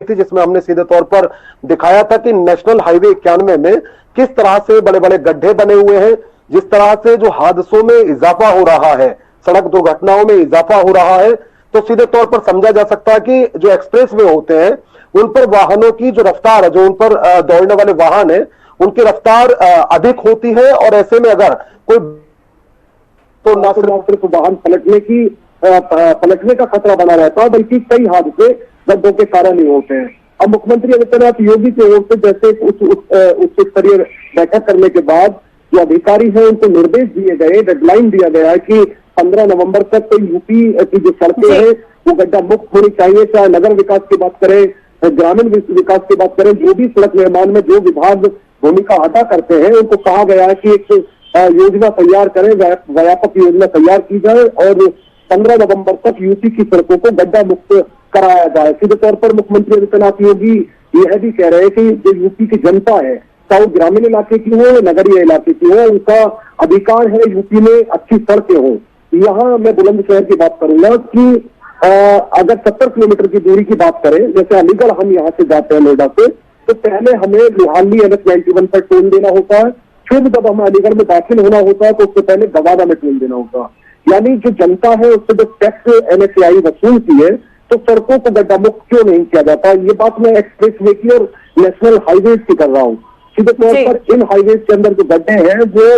थी, जिसमें हमने सीधे तौर पर दिखाया था कि नेशनल हाईवे 91 में किस तरह से बड़े बड़े गड्ढे बने हुए हैं, जिस तरह से जो हादसों में इजाफा हो रहा है, सड़क दुर्घटनाओं में इजाफा हो रहा है, तो सीधे तौर पर समझा जा सकता है कि जो एक्सप्रेस वे होते हैं उन पर वाहनों की जो रफ्तार है, जो उन पर दौड़ने वाले वाहन है, उनकी रफ्तार अधिक होती है। और ऐसे में अगर कोई तो न सिर्फ वाहन पलटने का खतरा बना रहता है, बल्कि कई हादसे गड्ढों के कारण ही होते हैं। अब मुख्यमंत्री आदित्यनाथ योगी की ओर से जैसे उच्च स्तरीय बैठक करने के बाद जो अधिकारी हैं उनको निर्देश दिए गए, डेडलाइन दिया गया है कि 15 नवंबर तक तो यूपी की जो सड़कें हैं वो गड्ढा मुक्त होनी चाहिए। चाहे नगर विकास की बात करें, ग्रामीण विकास की बात करें, जो भी सड़क निर्माण में जो विभाग भूमिका अदा करते हैं उनको कहा गया है कि एक योजना तैयार करें, व्यापक योजना तैयार की जाए और 15 नवंबर तक यूपी की सड़कों को गड्ढा मुक्त कराया जाए। सीधे तौर पर मुख्यमंत्री आदित्यनाथ योगी यह भी कह रहे हैं कि जो यूपी की जनता है, चाहे वो ग्रामीण इलाके की हो या नगरीय इलाके की हो, उनका अधिकार है यूपी में अच्छी सड़कें हो। यहाँ मैं बुलंदशहर की बात करूंगा कि अगर 70 किलोमीटर की दूरी की बात करें, जैसे अलीगढ़ हम यहाँ से जाते हैं नोएडा से, तो पहले हमें लोहानी NH91 पर टोल देना होता है, फिर जब हमें अलीगढ़ में दाखिल होना होता है तो उससे पहले गवादा में टोल देना होता है। यानी जो जनता है उससे जो टैक्स NHAI वसूलती है, तो सड़कों को गड्ढा मुक्त क्यों नहीं किया जाता? ये बात मैं एक्सप्रेस वे की और नेशनल हाईवेज की कर रहा हूँ। सीधे तौर पर इन हाईवेज के अंदर जो गड्ढे हैं वो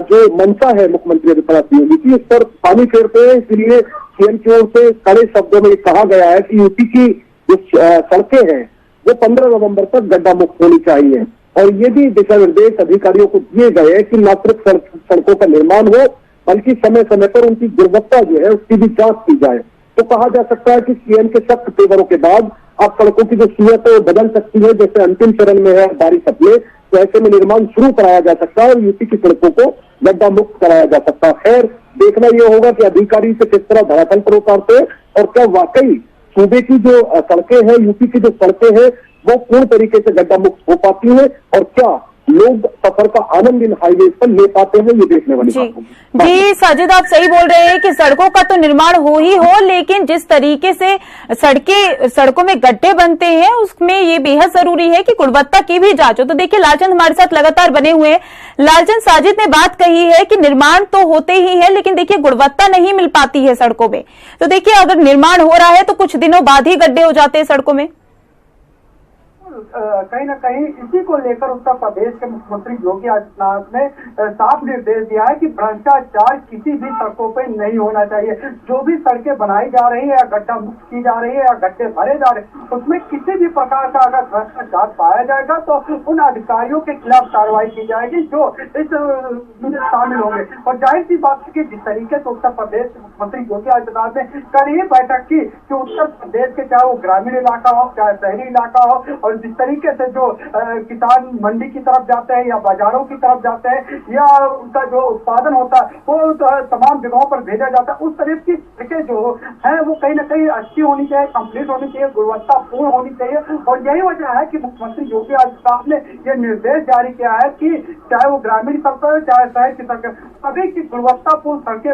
जो मंशा है मुख्यमंत्री आदित्यनाथ योगी की, इस पर पानी फेरते हैं। इसलिए सीएम की ओर से कड़े शब्दों में कहा गया है कि यूपी की जो सड़कें हैं वो 15 नवंबर तक गड्ढा मुक्त होनी चाहिए। और ये भी दिशा निर्देश अधिकारियों को दिए गए कि न सिर्फ सड़कों का निर्माण हो, बल्कि समय समय पर उनकी गुणवत्ता जो है उसकी भी जांच की जाए। तो कहा जा सकता है कि सीएम के सख्त तेवरों के बाद अब सड़कों की जो सूरत है वो बदल सकती है। जैसे अंतिम चरण में है बारिश अपने, तो ऐसे में निर्माण शुरू कराया जा सकता है और यूपी की सड़कों को गड्ढा मुक्त कराया जा सकता है। खैर, देखना यह होगा कि अधिकारी से किस तरह धरातल पर उतारते हैं और क्या वाकई सूबे की जो सड़कें हैं, यूपी की जो सड़कें हैं, वो पूर्ण तरीके से गड्ढा मुक्त हो पाती है और क्या लोग सफर का आनंद इन हाईवे पर ले पाते हैं, ये देखने वाली बात होगी। जी साजिद, आप सही बोल रहे हैं कि सड़कों का तो निर्माण हो ही हो, लेकिन जिस तरीके से सड़कों में गड्ढे बनते हैं उसमें ये बेहद जरूरी है कि गुणवत्ता की भी जांच हो। तो देखिए लालचंद हमारे साथ लगातार बने हुए हैं। लालचंद, साजिद ने बात कही है कि निर्माण तो होते ही है, लेकिन देखिए गुणवत्ता नहीं मिल पाती है सड़कों में। तो देखिए अगर निर्माण हो रहा है तो कुछ दिनों बाद ही गड्ढे हो जाते हैं सड़कों में। कहीं न कहीं इसी को लेकर उत्तर प्रदेश के मुख्यमंत्री योगी आदित्यनाथ ने साफ निर्देश दिया है कि भ्रष्टाचार किसी भी सड़कों पे नहीं होना चाहिए। जो भी सड़कें बनाई जा रही है या गड्ढा मुक्त की जा रही है या गड्ढे भरे जा रहे हैं, उसमें किसी भी प्रकार का अगर भ्रष्टाचार पाया जाएगा तो उन अधिकारियों के खिलाफ कार्रवाई की जाएगी जो इस शामिल होंगे। और जाहिर सी बात है कि जिस तरीके से उत्तर प्रदेश के मुख्यमंत्री योगी आदित्यनाथ ने कल ये बैठक की कि उत्तर प्रदेश के चाहे वो ग्रामीण इलाका हो चाहे शहरी इलाका हो, और जिस तरीके से जो किसान मंडी की तरफ जाते हैं या बाजारों की तरफ जाते हैं या उनका जो उत्पादन होता है वो तमाम जगहों पर भेजा जाता है, उस तरह की सड़कें जो है वो कहीं ना कहीं अच्छी होनी चाहिए, कंप्लीट होनी चाहिए, गुणवत्तापूर्ण होनी चाहिए। और यही वजह है कि मुख्यमंत्री योगी आदित्यनाथ ने यह निर्देश जारी किया है कि चाहे वो ग्रामीण सड़कें हो चाहे शहर की सड़कें, सभी की गुणवत्तापूर्ण सड़कें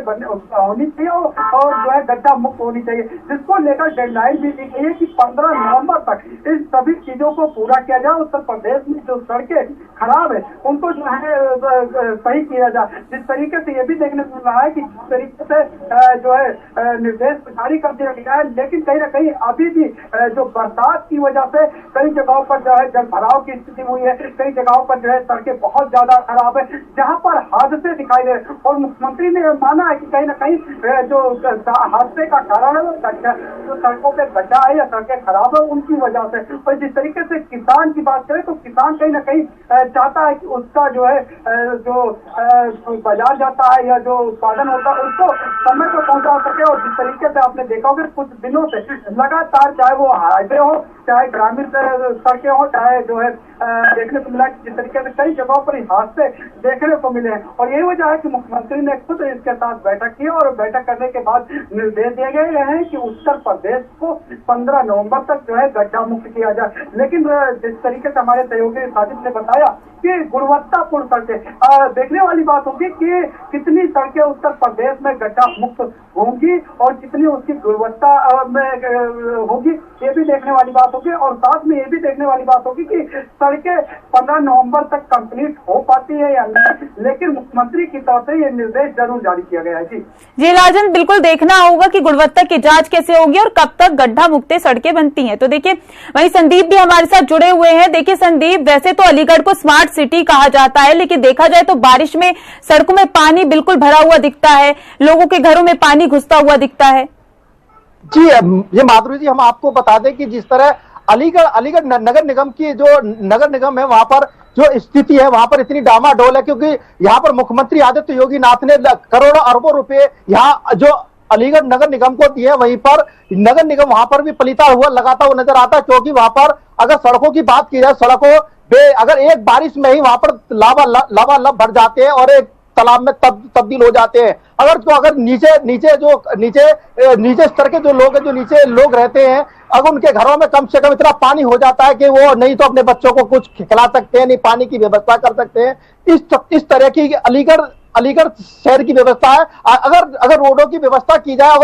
होनी चाहिए और जो है गड्ढा मुक्त होनी चाहिए, जिसको लेकर डेडलाइन भी दी गई है कि 15 नवंबर तक इन सभी चीजों को पूरा किया जाए। उत्तर प्रदेश में जो सड़कें खराब है उनको जो है सही किया जाए। जिस तरीके से ये भी देखने को मिल रहा है कि जिस तरीके से जो है निर्देश जारी कर दिया गया है, लेकिन कहीं ना कहीं अभी भी जो बरसात की वजह से कई जगहों पर जो है जल भराव की स्थिति हुई है, कई जगहों पर जो है सड़कें बहुत ज्यादा खराब है जहाँ पर हादसे दिखाई दे रहे। और मुख्यमंत्री ने माना है कि कहीं ना कहीं जो हादसे का कारण है जो सड़कों पे गड्ढा है या सड़कें खराब है उनकी वजह से। और जिस तरीके से किसान की बात करें तो किसान कहीं ना कहीं चाहता है कि उसका जो है जो बाजार जाता है या जो उत्पादन होता है उसको समय पर पहुंचा सके। और जिस तरीके से आपने देखा होगा कुछ दिनों से लगातार चाहे वो हाईवे हो चाहे ग्रामीण सड़कें हो चाहे जो है देखने को मिला जिस तरीके से कई जगहों पर हादसे देखने को मिले हैं। और यही वजह है कि मुख्यमंत्री ने खुद इसके साथ बैठक की और बैठक करने के बाद निर्देश दिए गए हैं कि उत्तर प्रदेश को 15 नवंबर तक जो है गड्ढा मुक्त किया जाए। लेकिन लेकिन जिस तरीके से हमारे सहयोगी साजिद ने बताया कि गुणवत्तापूर्ण सड़कें, देखने वाली बात होगी कि कितनी सड़कें उत्तर प्रदेश में गड्ढा मुक्त होंगी और कितनी उसकी गुणवत्ता में होगी, ये भी देखने वाली बात होगी। और साथ में ये भी देखने वाली बात होगी कि सड़कें 15 नवंबर तक कंप्लीट हो पाती है या नहीं, लेकिन मुख्यमंत्री की तरफ से ये निर्देश जरूर जारी किया गया है। जी राजन, बिल्कुल देखना होगा कि गुणवत्ता की जांच कैसे होगी और कब तक गड्ढा मुक्त सड़कें बनती हैं। तो देखिए वहीं संदीप भी हमारे साथ जुड़े हुए हैं। देखिए संदीप, वैसे तो अलीगढ़ को स्मार्ट सिटी कहा जाता है, लेकिन देखा जाए तो बारिश में सड़कों में पानी बिल्कुल भरा हुआ दिखता है, लोगों के घरों में पानी घुसता हुआ दिखता है। जी, ये माधुरी जी, हम आपको बता दें कि जिस तरह अलीगढ़ नगर निगम की जो नगर निगम है, वहां पर जो स्थिति है वहां पर इतनी डामाडोल है, क्योंकि यहाँ पर मुख्यमंत्री आदित्य योगी नाथ ने करोड़ों अरबों रुपए यहाँ जो अलीगढ़ नगर निगम को दिए, वहीं पर नगर निगम वहां पर भी पलीता हुआ लगाता हुआ नजर आता है। क्योंकि वहां पर अगर सड़कों की बात की जाए, सड़कों अगर एक बारिश में ही वहां पर लावा भर जाते हैं और एक तालाब में तब्दील हो जाते हैं। अगर नीचे स्तर के जो लोग हैं, जो नीचे लोग रहते हैं, अगर उनके घरों में कम से कम इतना पानी हो जाता है कि वो नहीं तो अपने बच्चों को कुछ खिला सकते हैं, नहीं पानी की व्यवस्था कर सकते हैं। इस तरह की अलीगढ़ शहर की व्यवस्था है। अगर रोडों की व्यवस्था की जाए,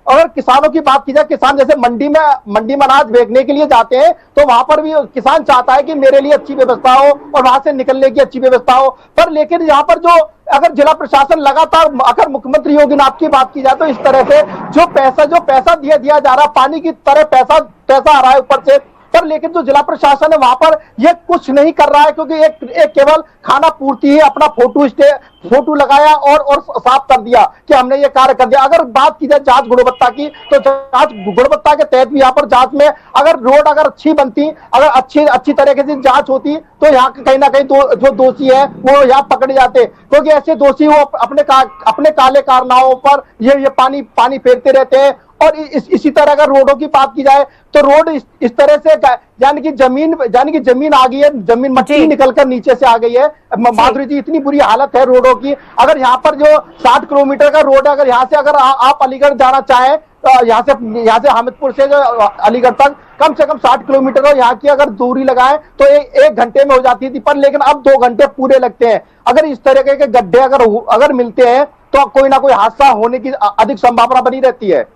अगर किसानों की बात की जाए, किसान जैसे मंडी में अनाज बेचने के लिए जाते हैं, तो वहां पर भी किसान चाहता है कि मेरे लिए अच्छी व्यवस्था हो और वहां से निकलने की अच्छी व्यवस्था हो। पर लेकिन यहाँ पर अगर जिला प्रशासन लगातार, अगर मुख्यमंत्री योगी नाथ की बात की जाए, तो इस तरह से जो पैसा दिया जा रहा है, पानी की तरह पैसा आ रहा है ऊपर से, पर लेकिन जो जिला प्रशासन है वहां पर ये कुछ नहीं कर रहा है। क्योंकि एक केवल खाना पूर्ति ही अपना फोटो लगाया और साफ कर दिया कि हमने ये कार्य कर दिया। अगर बात की जाए जांच गुणवत्ता की, तो जांच गुणवत्ता के तहत भी यहाँ पर जांच में अगर अच्छी बनती, अगर अच्छी तरीके से जांच होती, तो यहाँ कहीं ना कहीं जो दोषी है वो यहाँ पकड़े जाते। क्योंकि ऐसे दोषी वो अपने काले कारनामों पर ये पानी फेरते रहते हैं। और इसी तरह अगर रोडों की बात की जाए, तो रोड इस तरह से यानी कि जमीन आ गई है, जमीन मट्टी निकलकर नीचे से आ गई है। माधुरी जी, इतनी बुरी हालत है रोडों की। अगर यहाँ पर जो 60 किलोमीटर का रोड है, अगर यहाँ से आप अलीगढ़ जाना चाहें, तो यहाँ से हामिदपुर से जो अलीगढ़ तक कम से कम 60 किलोमीटर हो, यहाँ की अगर दूरी लगाएं तो एक घंटे में हो जाती थी, पर लेकिन अब 2 घंटे पूरे लगते हैं। अगर इस तरह के गड्ढे अगर मिलते हैं, तो कोई ना कोई हादसा होने की अधिक संभावना बनी रहती है।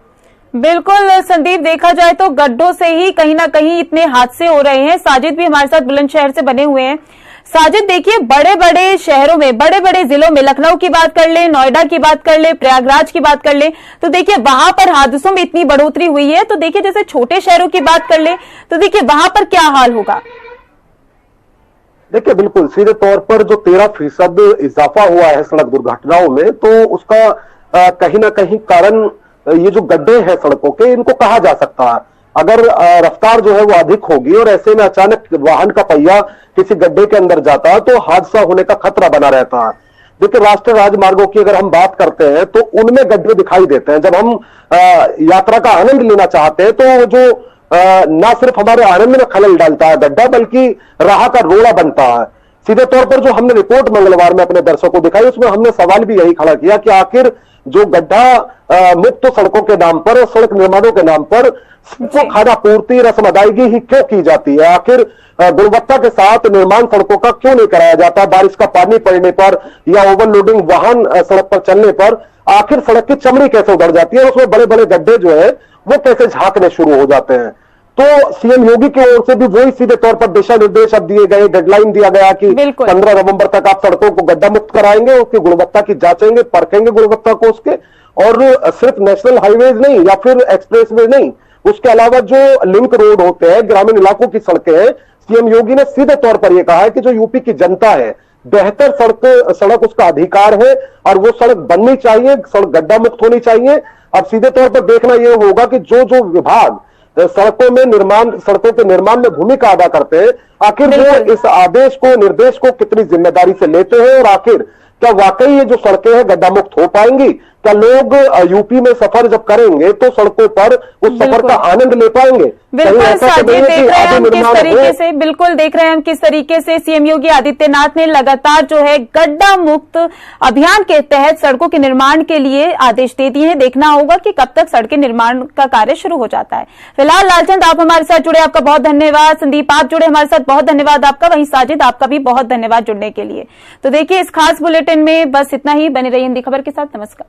बिल्कुल संदीप, देखा जाए तो गड्ढों से ही कहीं ना कहीं इतने हादसे हो रहे हैं। साजिद भी हमारे साथ बुलंदशहर से बने हुए हैं। साजिद, देखिए बड़े बड़े शहरों में, बड़े बड़े जिलों में, लखनऊ की बात कर ले, नोएडा की बात कर ले, प्रयागराज की बात कर ले, तो देखिए वहां पर हादसों में इतनी बढ़ोतरी हुई है। तो देखिए जैसे छोटे शहरों की बात कर ले, तो देखिए वहां पर क्या हाल होगा। देखिए बिल्कुल सीधे तौर पर जो 13% इजाफा हुआ है सड़क दुर्घटनाओं में, तो उसका कहीं ना कहीं कारण ये जो गड्ढे हैं सड़कों के, इनको कहा जा सकता है। अगर रफ्तार जो है वो अधिक होगी और ऐसे में अचानक वाहन का पहिया किसी गड्ढे के अंदर जाता है, तो हादसा होने का खतरा बना रहता है। देखिए राष्ट्रीय राजमार्गों की अगर हम बात करते हैं, तो उनमें गड्ढे दिखाई देते हैं। जब हम यात्रा का आनंद लेना चाहते हैं, तो जो ना सिर्फ हमारे आनंद में खलल डालता है गड्ढा, बल्कि राह का रोड़ा बनता है। सीधे तौर पर जो हमने रिपोर्ट मंगलवार में अपने दर्शकों को दिखाई, उसमें हमने सवाल भी यही खड़ा किया कि आखिर जो गड्ढा मुक्त सड़कों के नाम पर और सड़क निर्माणों के नाम पर सबको खाना पूर्ति, रस्म अदायगी ही क्यों की जाती है? आखिर गुणवत्ता के साथ निर्माण सड़कों का क्यों नहीं कराया जाता? बारिश का पानी पड़ने पर या ओवरलोडिंग वाहन सड़क पर चलने पर आखिर सड़क की चमड़ी कैसे उधड़ जाती है? उसमें बड़े बड़े गड्ढे जो है वो कैसे झांकने शुरू हो जाते हैं? तो सीएम योगी की ओर से भी वही सीधे तौर पर दिशा निर्देश अब दिए गए, डेडलाइन दिया गया कि 15 नवंबर तक आप सड़कों को गड्ढा मुक्त कराएंगे, उसकी गुणवत्ता की जांचेंगे, परखेंगे गुणवत्ता को उसके, और सिर्फ नेशनल हाईवेज नहीं या फिर एक्सप्रेसवे नहीं, उसके अलावा जो लिंक रोड होते हैं, ग्रामीण इलाकों की सड़कें हैं, सीएम योगी ने सीधे तौर पर यह कहा है कि जो यूपी की जनता है, बेहतर सड़क उसका अधिकार है और वो सड़क बननी चाहिए, सड़क गड्ढा मुक्त होनी चाहिए। अब सीधे तौर पर देखना यह होगा कि जो विभाग सड़कों के निर्माण में भूमिका अदा करते हैं, आखिर वो इस आदेश को, निर्देश को कितनी जिम्मेदारी से लेते हैं, और आखिर क्या वाकई ये जो सड़कें हैं गड्ढा मुक्त हो पाएंगी? क्या लोग यूपी में सफर जब करेंगे तो सड़कों पर उस सफर का आनंद ले पाएंगे? बिल्कुल साजिद, देख रहे हैं हम किस तरीके से, बिल्कुल देख रहे हैं हम किस तरीके से सीएम योगी आदित्यनाथ ने लगातार जो है गड्ढा मुक्त अभियान के तहत सड़कों के निर्माण के लिए आदेश दे दिए हैं। देखना होगा कि कब तक सड़कें निर्माण का कार्य शुरू हो जाता है। फिलहाल लालचंद, आप हमारे साथ जुड़े, आपका बहुत धन्यवाद। संदीप, आप जुड़े हमारे साथ, बहुत धन्यवाद आपका। वहीं साजिद, आपका भी बहुत धन्यवाद जुड़ने के लिए। तो देखिए, इस खास बुलेटिन में बस इतना ही। बने रहिए हिंदी खबर के साथ। नमस्कार।